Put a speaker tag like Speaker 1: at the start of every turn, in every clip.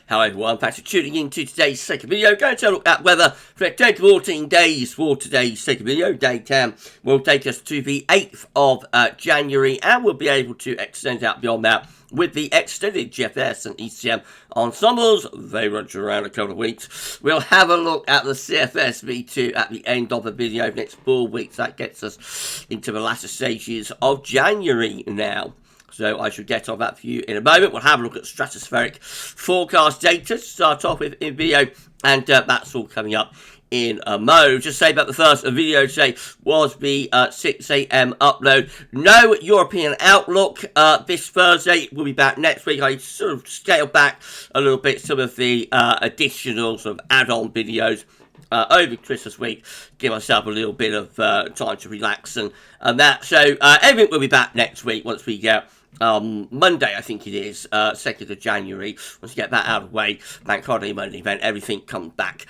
Speaker 1: Hello everyone, thanks for tuning in to today's second video. Going to look at weather for the 10 to 14 days for today's second video. Day 10 will take us to the 8th of January, and we'll be able to extend out beyond that with the extended GFS and ECM ensembles. They run around a couple of weeks. We'll have a look at the CFS V2 at the end of the video. Next 4 weeks, that gets us into the latter stages of January now. So I should get on that for you in a moment. We'll have a look at stratospheric forecast data to start off with in video, and that's all coming up in a mo. Just say about the first video today was the 6 AM upload. No European outlook this Thursday. We'll be back next week. I sort of scaled back a little bit some of the additional sort of add-on videos over Christmas week, give myself a little bit of time to relax and that. So everything will be back next week once we get Monday, I think it is, 2nd of January. Once you get that out of the way, Bank Holiday Monday event, everything comes back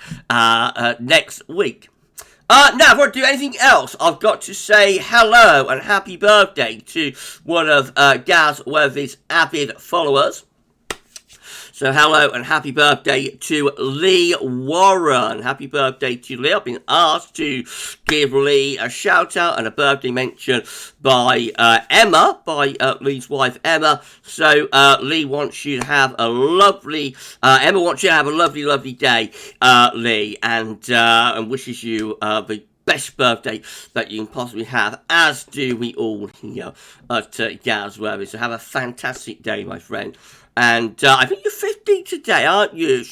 Speaker 1: next week. Now, before I do anything else, I've got to say hello and happy birthday to one of GavsWeatherVids' avid followers. So hello and happy birthday to Lee Warren. Happy birthday to Lee. I've been asked to give Lee a shout out and a birthday mention by Emma, by Lee's wife Emma. So Lee wants you to have a lovely, Emma wants you to have a lovely, lovely day, Lee, and wishes you the best birthday that you can possibly have, as do we all here at GavsWeatherVids. So have a fantastic day, my friend. And I think you're 50 today, aren't you?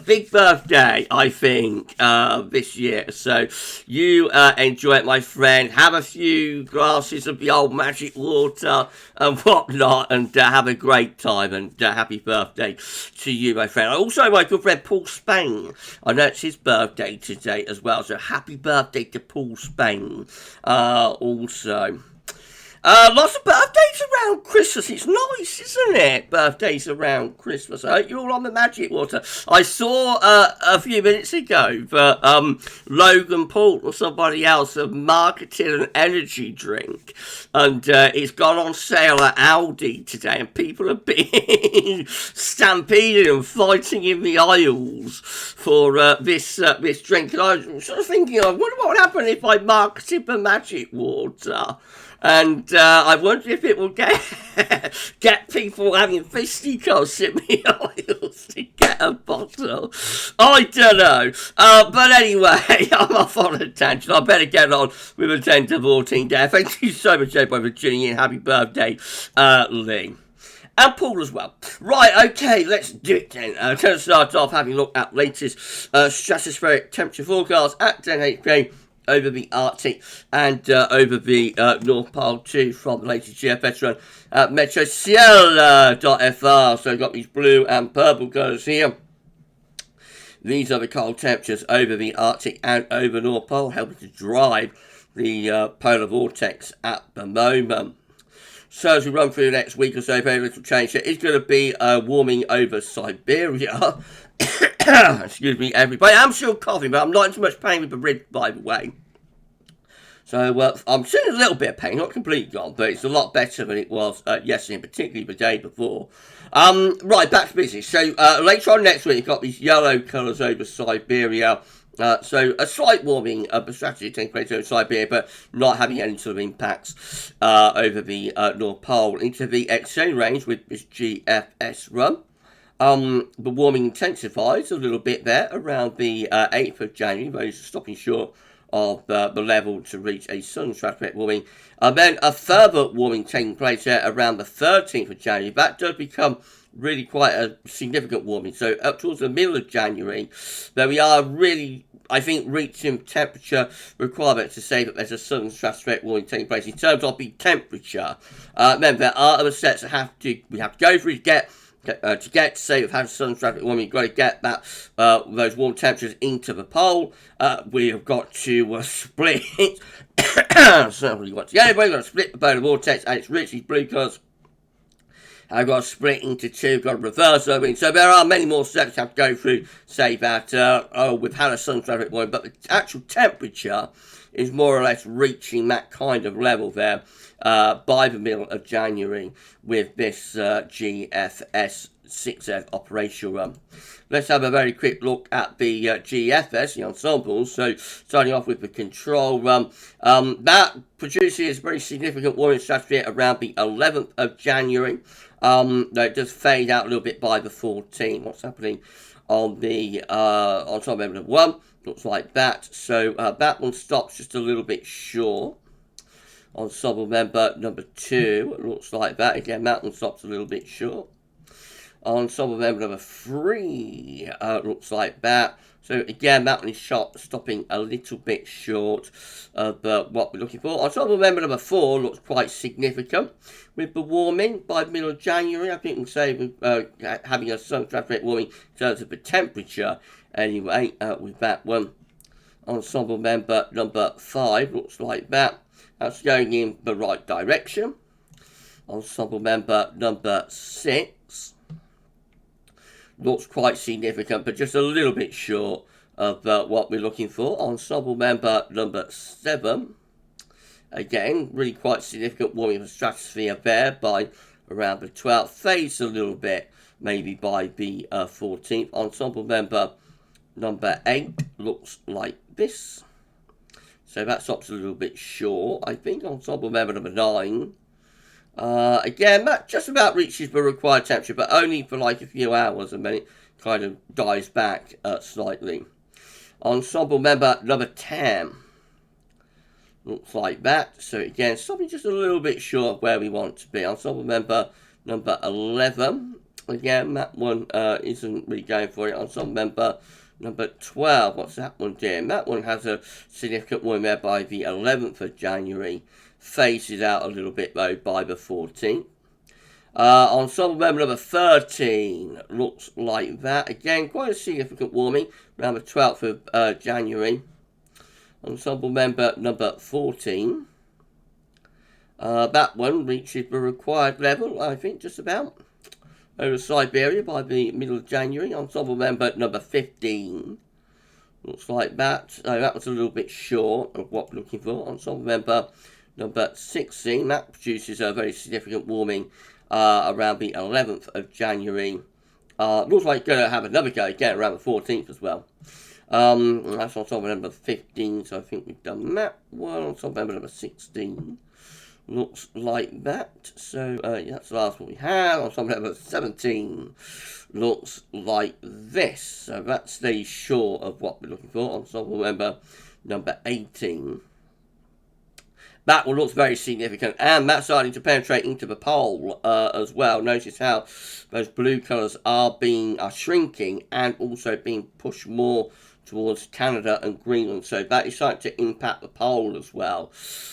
Speaker 1: Big birthday, I think, this year. So you enjoy it, my friend. Have a few glasses of the old magic water and whatnot, and have a great time. And happy birthday to you, my friend. Also, my good friend Paul Spain. I know it's his birthday today as well. So happy birthday to Paul Spain. Also. Lots of birthdays around Christmas. It's nice, isn't it? Birthdays around Christmas. I hope you're all on the magic water. I saw a few minutes ago that Logan Paul or somebody else have marketed an energy drink, and it's gone on sale at Aldi today, and people are being stampeded and fighting in the aisles for this drink. And I was sort of thinking, I wonder what would happen if I marketed the magic water. And I wonder if it will get people having fisticuffs in the aisles to get a bottle. I don't know. But anyway, I'm off on a tangent. I better get on with a 10 to 14 day. Thank you so much, everybody, for tuning in. Happy birthday, Lee. And Paul as well. Right, okay, let's do it then. I'm going to start off having a look at latest stratospheric temperature forecast at 10 HP. Over the Arctic and over the North Pole too, from the latest GFS run at metrociel.fr. So I've got these blue and purple colours here. These are the cold temperatures over the Arctic and over North Pole, helping to drive the polar vortex at the moment. So as we run through the next week or so, very little change. There is going to be warming over Siberia. Excuse me, everybody. I'm still coughing, but I'm not in too much pain with the ribs, by the way. So I'm still in a little bit of pain, not completely gone, but it's a lot better than it was yesterday, and particularly the day before. Right, back to business. So later on next week, you've got these yellow colours over Siberia. So a slight warming of the strategy taking place over Siberia, but not having any sort of impacts over the North Pole. Into the extended range with this GFS run. The warming intensifies a little bit there around the 8th of January, those stopping short of the level to reach a sun stratospheric warming. And then a further warming taking place there around the 13th of January. That does become really quite a significant warming. So up towards the middle of January, there we are really, I think, reaching temperature requirement to say that there's a sun stratospheric warming taking place. In terms of the temperature, then there are other steps that we have to go through to get to say we've had a sun stratospheric warming. You've got to get that those warm temperatures into the pole. We have got to split. So we've got to get everybody. We've got to split the polar vortex, and it's richly blue because I've got to split into two. Got to reverse over. So there are many more steps to have to go through. Say that we've had a sun stratospheric warming, but the actual temperature is more or less reaching that kind of level there by the middle of January with this GFS 6F operational run. Let's have a very quick look at the GFS, the ensembles. So starting off with the control run, that produces very significant warming stratosphere around the 11th of January. It does fade out a little bit by the 14th. What's happening on the ensemble member 1? Looks like that. So that one stops just a little bit short. Ensemble member number 2, it looks like that. Again, that one stops a little bit short. Ensemble member number 3, looks like that. So again, that one is stopping a little bit short of what we're looking for. Ensemble member number 4 looks quite significant with the warming by the middle of January. I think we can say with having a sun traffic warming in terms of the temperature anyway with that one. Ensemble member number 5 looks like that. That's going in the right direction. Ensemble member number 6 looks quite significant, but just a little bit short of what we're looking for. Ensemble member number 7, again, really quite significant warming of the stratosphere there by around the 12th. Fades a little bit, maybe by the 14th. Ensemble member number 8 looks like this. So that stops a little bit short, I think. Ensemble member number 9. Again, that just about reaches the required temperature, but only for like a few hours, and then it kind of dies back slightly. Ensemble member number 10 looks like that. So again, stopping just a little bit short of where we want to be. Ensemble member number 11. Again, that one isn't really going for it. Ensemble member number 12, what's that one doing? That one has a significant warming there by the 11th of January. Phases out a little bit though by the 14th. Ensemble member number 13 looks like that. Again, quite a significant warming around the 12th of January. Ensemble member number 14. That one reaches the required level, I think, just about. Over Siberia by the middle of January. Ensemble member number 15. Looks like that. So that was a little bit short of what we're looking for. Ensemble member number 16. That produces a very significant warming around the 11th of January. Looks like going to have another go again around the 14th as well. That's ensemble member 15. So I think we've done that one. Ensemble member number 16. Looks like that. So that's the last one we have. Ensemble member 17 looks like this. So that stays short of what we're looking for. Ensemble member number 18. That one looks very significant, and that's starting to penetrate into the pole as well. Notice how those blue colours are shrinking and also being pushed more towards Canada and Greenland. So that is starting to impact the pole as well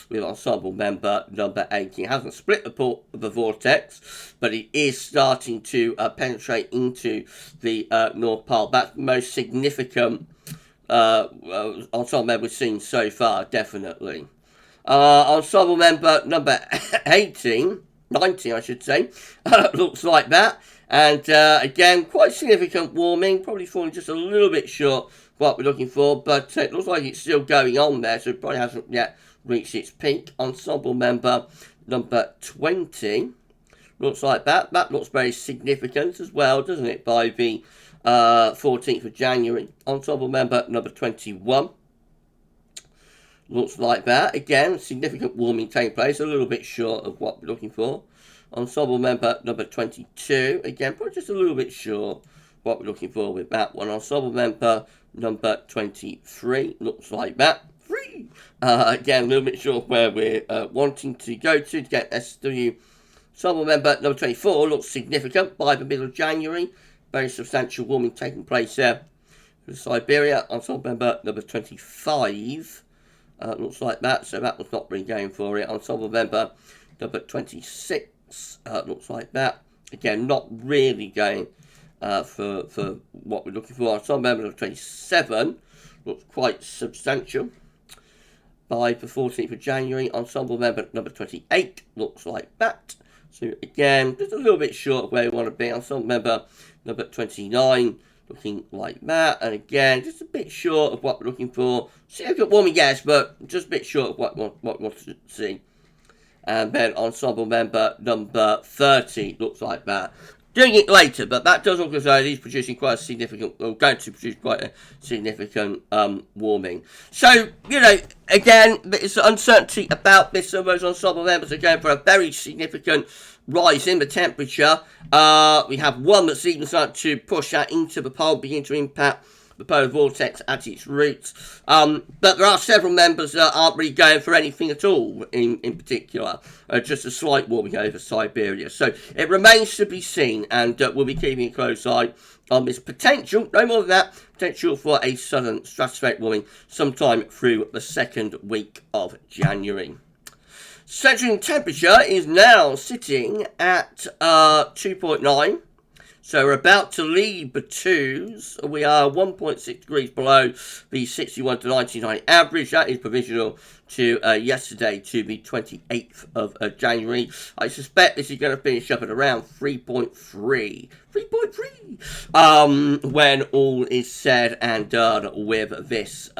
Speaker 1: with ensemble member number 18. It hasn't split the vortex, but it is starting to penetrate into the North Pole. That's the most significant ensemble member we've seen so far, definitely. Ensemble member number 19 I should say, looks like that. And again, quite significant warming, probably falling just a little bit short what we're looking for, but it looks like it's still going on there, so it probably hasn't yet reached its peak. Ensemble member number 20 looks like that. That looks very significant as well, doesn't it, by the 14th of January. Ensemble member number 21 looks like that. Again, significant warming taking place, a little bit short of what we're looking for. Ensemble member number 22, again, probably just a little bit short what we're looking for with that one. Ensemble member number 23 looks like that. Again, a little bit short where we're wanting to go to get SW. Ensemble member number 24 looks significant by the middle of January. Very substantial warming taking place there. Siberia. Ensemble member number 25 looks like that, so that was not really going for it. Ensemble member number 26 looks like that. Again, not really going for what we're looking for. Ensemble member number 27 looks quite substantial by the 14th of January. Ensemble member number 28 looks like that. So again, just a little bit short of where we want to be. Ensemble member number 29 looking like that. And again, just a bit short of what we're looking for. Significant warming, yes, but just a bit short of what we want to see. And then ensemble member number 30 looks like that. Doing it later, but that does look as though he's producing quite a significant, or going to produce quite a significant warming. So, you know, again, there's uncertainty about this. Some of those ensemble members are going for a very significant rise in the temperature. We have one that's even starting to push out into the pole, begin to impact the polar vortex at its roots. But there are several members that aren't really going for anything at all in particular. Just a slight warming over Siberia. So it remains to be seen, and we'll be keeping a close eye on this potential, no more than that, potential for a sudden stratospheric warming sometime through the second week of January. Central temperature is now sitting at 2.9. So we're about to leave the 2s. We are 1.6 degrees below the 61 to 99 average. That is provisional to yesterday, to the 28th of January. I suspect this is going to finish up at around 3.3. When all is said and done with this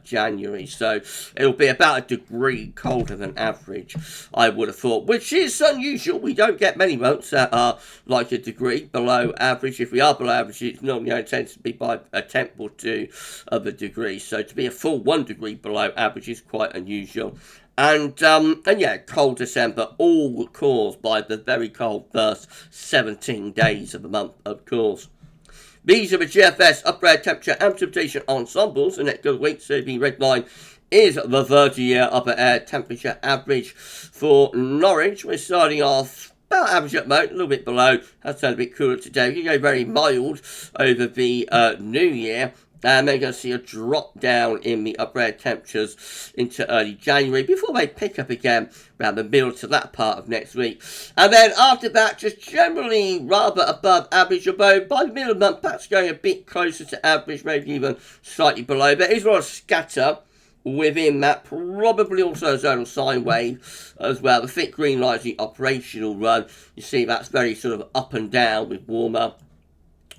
Speaker 1: January. So it'll be about a degree colder than average, I would have thought, which is unusual. We don't get many months that are like a degree below average. If we are below average, it's normally only tends to be by a tenth or two of a degree. So to be a full 1 degree below average is quite unusual. And yeah, cold December, all caused by the very cold first 17 days of the month, of course. These are the GFS upper temperature and precipitation ensembles. The next week, so the red line is the 30-year upper air temperature average for Norwich. We're starting off about average at the moment, a little bit below. Has turned a bit cooler today. We can go very mild over the new year. And they're going to see a drop down in the upper air temperatures into early January before they pick up again around the middle to that part of next week. And then after that, just generally rather above average, although by the middle of the month, that's going a bit closer to average, maybe even slightly below. There is a lot of scatter within that, probably also a zonal sine wave as well. The thick green line is the operational run. You see that's very sort of up and down with warmer,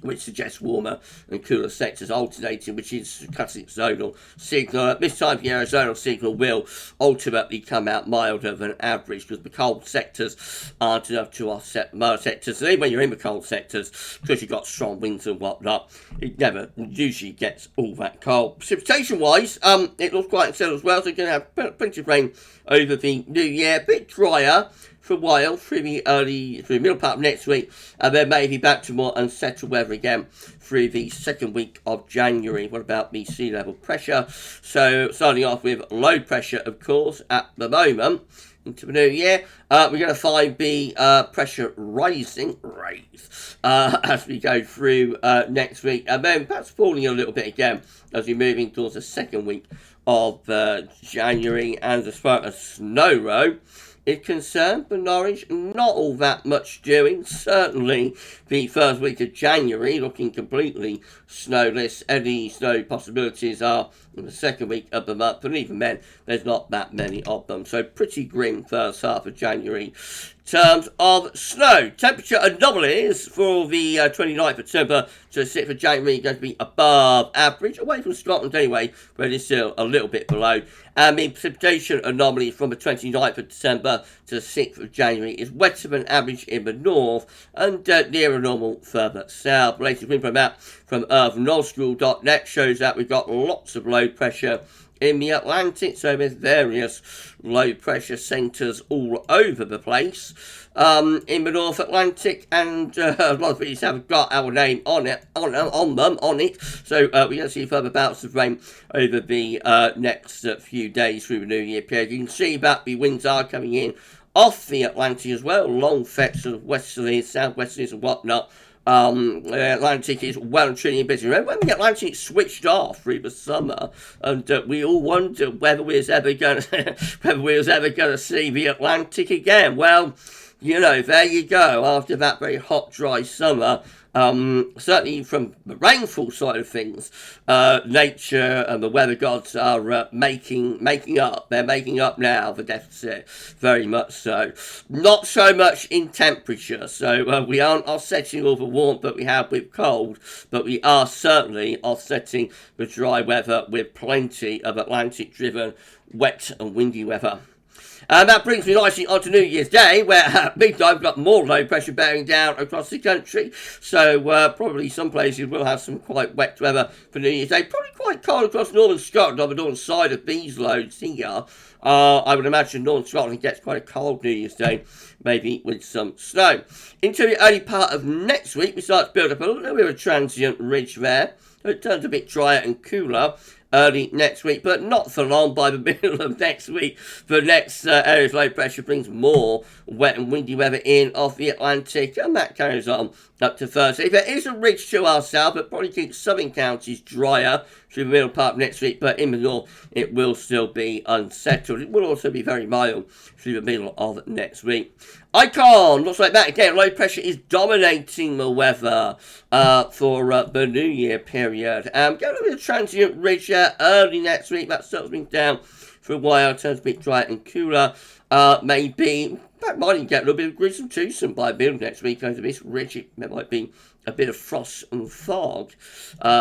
Speaker 1: which suggests warmer and cooler sectors alternating, which is classic zonal signal. At this time of year, a zonal signal will ultimately come out milder than average because the cold sectors aren't enough to offset the mild sectors. And even when you're in the cold sectors, because you've got strong winds and whatnot, it never usually gets all that cold. Precipitation-wise, it looks quite settled as well, so you're going to have plenty of rain over the new year. A bit drier for a while through the middle part of next week, and then maybe back to more unsettled weather again through the second week of January. What about the sea level pressure? So starting off with low pressure, of course, at the moment into the new year, we're going to find the pressure rising as we go through next week, and then perhaps falling a little bit again as we're moving towards the second week of January. And as far as snow row is concerned, for Norwich, not all that much doing. Certainly the first week of January looking completely snowless. Any snow possibilities are in the second week of the month, and even then there's not that many of them. So pretty grim first half of January in terms of snow. Temperature anomalies for the 29th of December to the 6th of January going to be above average, away from Scotland anyway, where it is still a little bit below. And the precipitation anomaly from the 29th of December to the 6th of January is wetter than average in the north and nearer normal further south. The latest wind map from earthnullschool.net shows that we've got lots of low pressure in the Atlantic, so there's various low pressure centres all over the place in the North Atlantic, and a lot of these have got our name on it. So we're going to see further bouts of rain over the next few days through the New Year period. You can see that the winds are coming in off the Atlantic as well, long fetch of westerlies, southwesterlies and whatnot. The Atlantic is well and truly busy. Remember when the Atlantic switched off through the summer, and we all wondered whether we was ever going to see the Atlantic again? Well, you know, there you go. After that very hot, dry summer, certainly from the rainfall side of things, nature and the weather gods are making up. They're making up now the deficit, very much so. Not so much in temperature, so we aren't offsetting all the warmth that we have with cold, but we are certainly offsetting the dry weather with plenty of Atlantic-driven wet and windy weather. And that brings me nicely on to New Year's Day, where at midnight we've got more low pressure bearing down across the country. So probably some places will have some quite wet weather for New Year's Day. Probably quite cold across northern Scotland on the northern side of these loads here. I would imagine northern Scotland gets quite a cold New Year's Day, maybe with some snow. Into the early part of next week, we start to build up a little bit of a transient ridge there. So it turns a bit drier and cooler early next week, but not for long. By the middle of next week, the next area of low pressure brings more wet and windy weather in off the Atlantic, and that carries on up to Thursday. There is a ridge to our south, but probably keeps southern counties drier through the middle part of next week, but in the north it will still be unsettled. It will also be very mild through the middle of next week. Icon looks like that again. Low pressure is dominating the weather for the New Year period. Get a bit of transient ridge early next week. That settles me down for a while. Turns a bit drier and cooler. Maybe that might even get a little bit of Grissom Twosome by the middle of next week over this ridge. It might be a bit of frost and fog,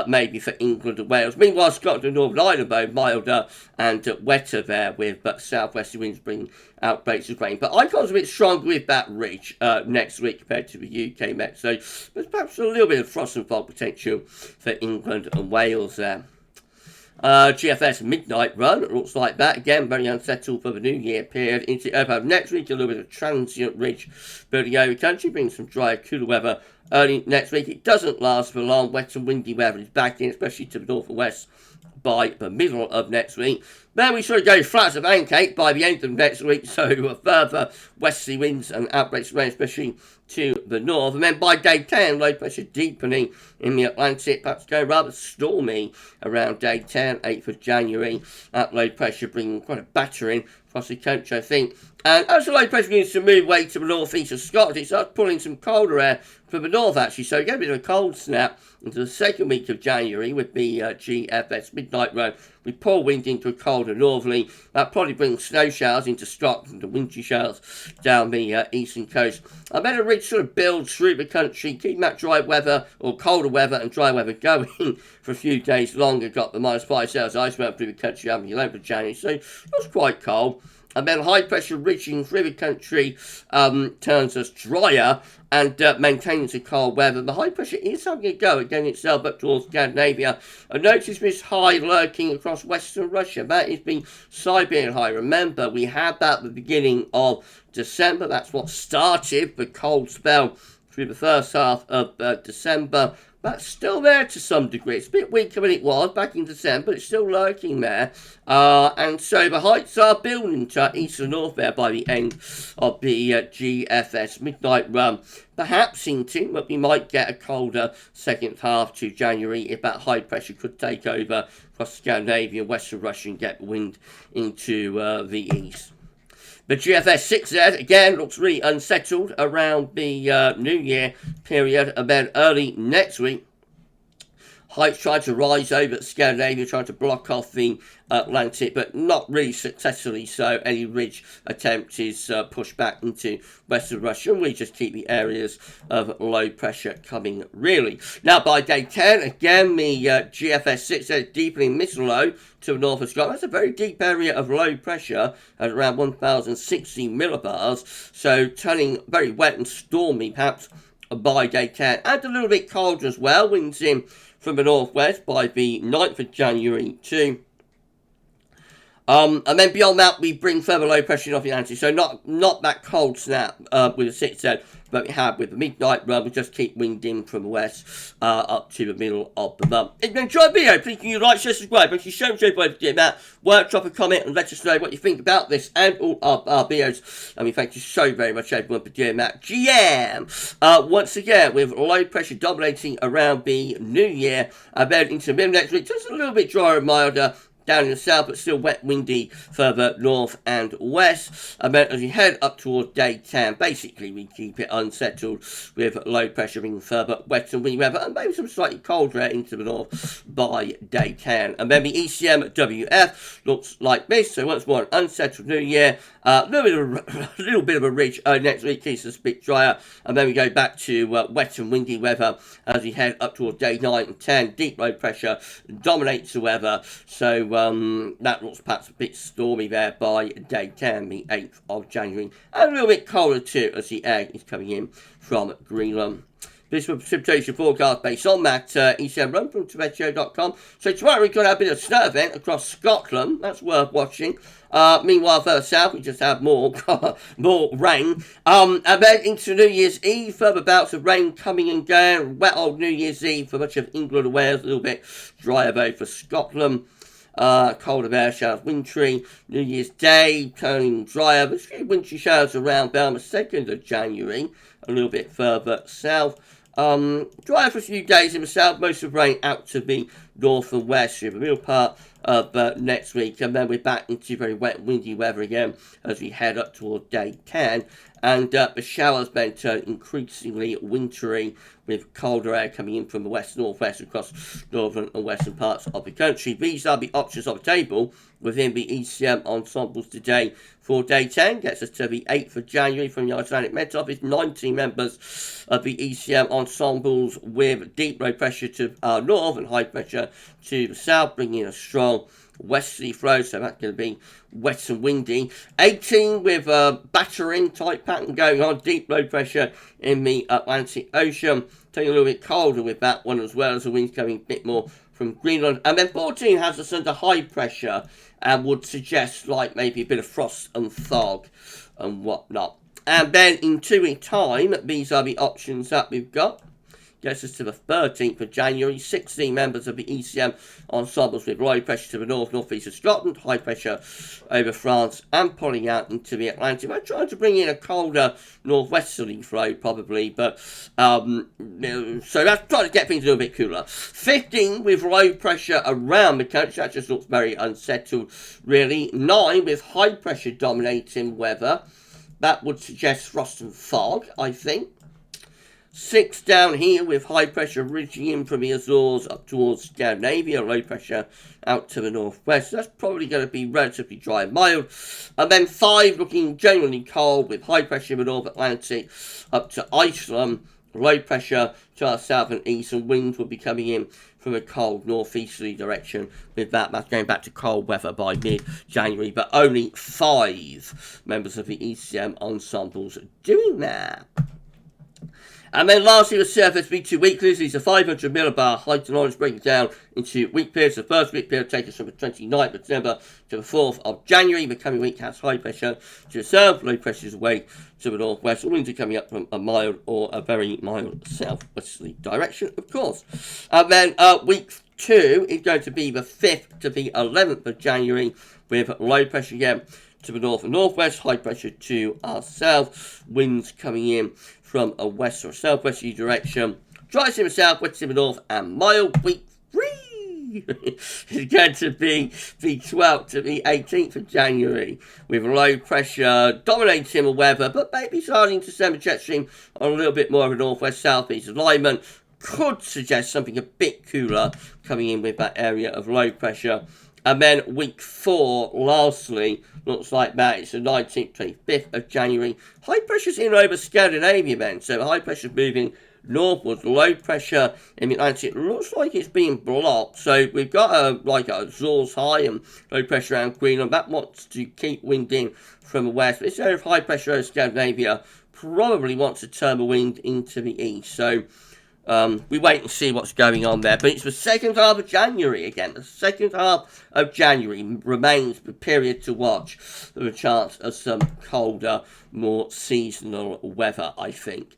Speaker 1: maybe for England and Wales. Meanwhile, Scotland and Northern Ireland, though, milder and wetter there, with southwesterly winds bringing outbreaks of rain. But Icon's a bit stronger with that ridge next week compared to the UK Met. So there's perhaps a little bit of frost and fog potential for England and Wales there. GFS midnight run, looks like that. Again, very unsettled for the New Year period. Into next week, a little bit of transient ridge building over the country, brings some drier, cooler weather early next week. It doesn't last for long. Wet and windy weather is back in, especially to the north and west by the middle of next week. Then we sort of go flat as a pancake by the end of next week, so further westerly winds and outbreaks of rain, especially to the north. And then by day 10, low pressure deepening in the Atlantic, perhaps go rather stormy around day 10, 8th of January. That low pressure bringing quite a battering across the country, I think. And as the low pressure begins to move away to the northeast of Scotland, it starts pulling some colder air from the north, actually. So you get a bit of a cold snap into the second week of January with the GFS midnight run. We pull wind into a colder northerly. That probably brings snow showers into Scotland and wintry showers down the eastern coast. I bet a ridge sort of builds through the country, keeping that dry weather or colder weather and dry weather going for a few days longer. Got the -5 celsius ice melt through the country on the 11th of January, so it was quite cold. And then high pressure ridging through the country turns us drier and maintains the cold weather. The high pressure is having a go again itself up towards Scandinavia. I noticed this high lurking across western Russia. That is the Siberian high. Remember, we had that at the beginning of December. That's what started the cold spell through the first half of December. That's still there to some degree. It's a bit weaker than it was back in December, but it's still lurking there. And so the heights are building to east and north there by the end of the GFS midnight run. Perhaps hinting that we might get a colder second half to January if that high pressure could take over across Scandinavia, western Russia, and get wind into the east. The GFS 6Z, again, looks really unsettled around the New Year period, and then early next week. Heights trying to rise over Scandinavia, trying to block off the Atlantic, but not really successfully so. Any ridge attempt is pushed back into western Russia, and we just keep the areas of low pressure coming, really. Now, by day 10, again, the GFS 6Z deepening missile low to the north of Scotland. That's a very deep area of low pressure at around 1,060 millibars, so turning very wet and stormy, perhaps, by day 10, and a little bit colder as well. Winds in from the northwest by the 9th of January too. And then beyond that, we bring further low pressure off the Atlantic. So not that cold snap with the 6Z that we had with the midnight run. We just keep wind in from the west up to the middle of the month. If you enjoyed the video, please can you like, share, subscribe. Thank you so much for doing that. Drop a comment and let us know what you think about this and all of our videos. I mean, thank you so very much everyone for doing that. GM, once again, with low pressure dominating around the new year. Then into the middle next week, just a little bit drier and milder. down in the south, but still wet, windy further north and west. And then as we head up towards day 10, basically we keep it unsettled with low pressure being further wet and windy weather, and maybe some slightly colder air into the north by day 10. And then the ECM WF looks like this. So once more, an unsettled new year. A little bit of a ridge next week, keeps us a bit drier, and then we go back to wet and windy weather as we head up towards day 9 and 10. Deep low pressure dominates the weather, so that looks perhaps a bit stormy there by day 10, the 8th of January, and a little bit colder too as the air is coming in from Greenland. This was precipitation forecast based on that ECM run from Tibetio.com. So tomorrow we've got a bit of snow event across Scotland. That's worth watching. Meanwhile, further south, we just have more rain. And then into New Year's Eve, further bouts of rain coming and going. Wet old New Year's Eve for much of England and Wales. A little bit drier though for Scotland. Colder air showers, wintry. New Year's Day, turning drier. But a few wintry showers around Belma, 2nd of January. A little bit further south. Dry for a few days in the south, most of the rain out to the north and west through the middle part of next week, and then we're back into very wet and windy weather again as we head up toward day 10, and the showers then turn increasingly wintry with colder air coming in from the west-northwest across northern and western parts of the country. These are the options on the table within the ECM ensembles today for day 10. Gets us to the 8th of January from the Icelandic Met Office. 19 members of the ECM ensembles with deep low pressure to our north and high pressure to the south, bringing a strong westerly flow, so that's going to be wet and windy. 18 with a battering type pattern going on, deep low pressure in the Atlantic Ocean, turning a little bit colder with that one as well, as the wind's coming a bit more from Greenland. And then 14 has us under high pressure and would suggest like maybe a bit of frost and fog and whatnot. And then in 2 weeks' time, these are the options that we've got. Gets us to the 13th of January. 16 members of the ECM ensembles with low pressure to the north, northeast of Scotland, high pressure over France, and pulling out into the Atlantic. I'm trying to bring in a colder northwesterly flow, probably, but so that's trying to get things a little bit cooler. 15 with low pressure around the country. That just looks very unsettled, really. 9 with high pressure dominating weather. That would suggest frost and fog, I think. 6 down here with high pressure ridging in from the Azores up towards Scandinavia, low pressure out to the northwest. That's probably going to be relatively dry and mild. And then 5 looking genuinely cold with high pressure in the North Atlantic up to Iceland, low pressure to our south and east, and winds will be coming in from a cold northeasterly direction. With that, that's going back to cold weather by mid-January, but only 5 members of the ECM ensembles doing that. And then lastly, the surface V2 weeklies. These are 500 millibar height and orange, breaking down into week periods. The first week period takes us from the 29th of December to the 4th of January. The coming week has high pressure to the south, low pressure is away to the northwest. The winds are coming up from a mild or a very mild southwesterly direction, of course. And then week 2 is going to be the 5th to the 11th of January with low pressure again to the north and northwest, high pressure to our south, winds coming in from a west or southwesterly direction. Dry in the south, wet in the north, and mild. Week 3 is going to be the 12th to the 18th of January with low pressure dominating the weather, but maybe starting to send a jet stream on a little bit more of a northwest-southeast alignment. Could suggest something a bit cooler coming in with that area of low pressure. And then week 4, lastly, looks like that. It's the 19th, 25th of January. High pressure's in over Scandinavia then. So high pressure's moving northwards. Low pressure in the Atlantic looks like it's being blocked. So we've got a Azores high and low pressure around Greenland. That wants to keep wind in from the west. But this area of high pressure over Scandinavia probably wants to turn the wind into the east. So we wait and see what's going on there. But it's the second half of January again. The second half of January remains the period to watch for a chance of some colder, more seasonal weather, I think.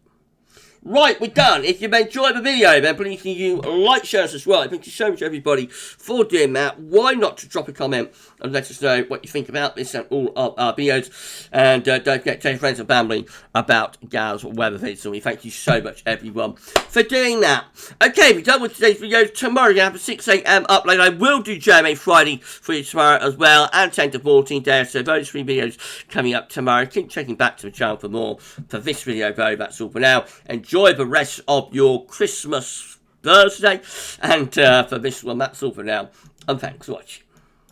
Speaker 1: Right, we're done. If you've enjoyed the video, then please can you like, share, and subscribe. Thank you so much, everybody, for doing that. Why not to drop a comment and let us know what you think about this and all of our videos. And don't forget to tell your friends and family about GavsWeatherVids. So we thank you so much, everyone, for doing that. Okay, we're done with today's video. Tomorrow we're going to have a 6 AM upload. I will do JMA Friday for you tomorrow as well, and 10 to 14 days. So those 3 videos coming up tomorrow. Keep checking back to the channel for more. For this video, though, that's all for now. Enjoy the rest of your Christmas Thursday. And for this one, that's all for now. And thanks for watching.